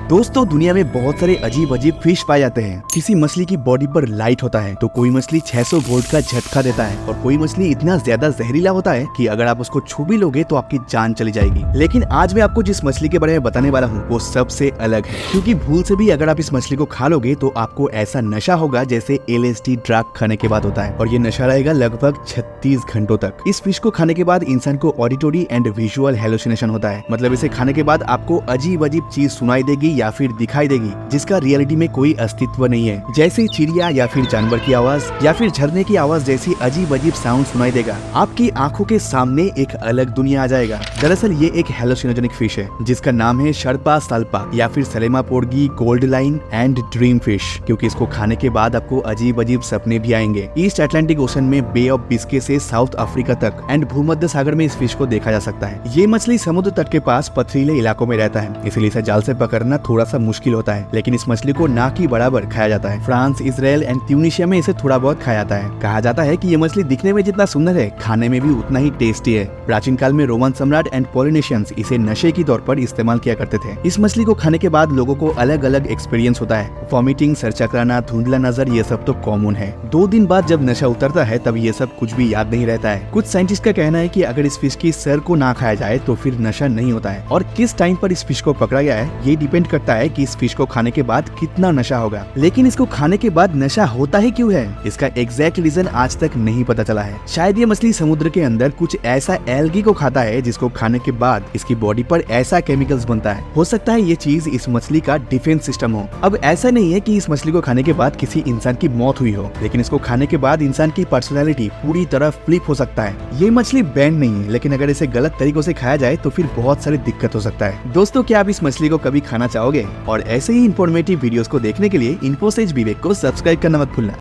दोस्तों दुनिया में बहुत सारे अजीब अजीब फिश पाए जाते हैं। किसी मछली की बॉडी पर लाइट होता है तो कोई मछली 600 वोल्ट का झटका देता है और कोई मछली इतना ज्यादा जहरीला होता है कि अगर आप उसको छू भी लोगे तो आपकी जान चली जाएगी। लेकिन आज मैं आपको जिस मछली के बारे में बताने वाला हूँ वो सबसे अलग है, क्योंकि भूल से भी अगर आप इस मछली को खा लोगे तो आपको ऐसा नशा होगा जैसे LSD ड्रग खाने के बाद होता है, और ये नशा रहेगा लगभग 36 घंटों तक। इस फिश को खाने के बाद इंसान को ऑडिटरी एंड विजुअल हेलुसिनेशन होता है, मतलब इसे खाने के बाद आपको अजीब अजीब चीज सुनाई देगी या फिर दिखाई देगी जिसका रियलिटी में कोई अस्तित्व नहीं है, जैसे चिड़िया या फिर जानवर की आवाज या फिर झरने की आवाज जैसी अजीब अजीब साउंड सुनाई देगा। आपकी आंखों के सामने एक अलग दुनिया आ जाएगा। दरअसल ये एक हेलोसिनोजेनिक फिश है जिसका नाम है शर्पा साल्पा या फिर salema porgy, gold line and dream fish, क्योंकि इसको खाने के बाद आपको अजीब अजीब सपने भी आएंगे। ईस्ट अटलांटिक ओशन में बे ऑफ बिस्के से साउथ अफ्रीका तक एंड भूमध्य सागर में इस फिश को देखा जा सकता है। ये मछली समुद्र तट के पास पथरीले इलाकों में रहता है, इसलिए इसे जाल से पकड़ना थोड़ा सा मुश्किल होता है, लेकिन इस मछली को ना की बराबर खाया जाता है। फ्रांस, इजराइल एंड ट्यूनिशिया में इसे थोड़ा बहुत खाया जाता है। कहा जाता है कि ये मछली दिखने में जितना सुंदर है खाने में भी उतना ही टेस्टी है। प्राचीन काल में रोमन सम्राट एंड पॉलिनेशियंस इसे नशे के तौर पर इस्तेमाल किया करते थे। इस मछली को खाने के बाद लोगों को अलग अलग एक्सपीरियंस होता है, वॉमिटिंग, सर चकराना, धुंधला नजर, ये सब तो कॉमन है। 2 दिन बाद जब नशा उतरता है तब ये सब कुछ भी याद नहीं रहता है। कुछ साइंटिस्ट का कहना है कि अगर इस फिश की सर को ना खाया जाए तो फिर नशा नहीं होता है, और किस टाइम पर इस फिश को पकड़ा गया है ये डिपेंड करता है कि इस फिश को खाने के बाद कितना नशा होगा। लेकिन इसको खाने के बाद नशा होता ही क्यों है, इसका एग्जैक्ट रीजन आज तक नहीं पता चला है। शायद ये मछली समुद्र के अंदर कुछ ऐसा एल्गी को खाता है जिसको खाने के बाद इसकी बॉडी पर ऐसा केमिकल्स बनता है। हो सकता है ये चीज इस मछली का डिफेंस सिस्टम हो। अब ऐसा नहीं है कि इस मछली को खाने के बाद किसी इंसान की मौत हुई हो, लेकिन इसको खाने के बाद इंसान की पर्सनैलिटी पूरी तरह फ्लिप हो सकता है। ये मछली बैंड नहीं है, लेकिन अगर इसे गलत तरीकों से खाया जाए तो फिर बहुत सारी दिक्कत हो सकता है। दोस्तों क्या आप इस मछली को कभी खाना चाहोगे? और ऐसे ही इंफॉर्मेटिव वीडियोस को देखने के लिए इन्फोसेज विवेक को सब्सक्राइब करना मत भूलना।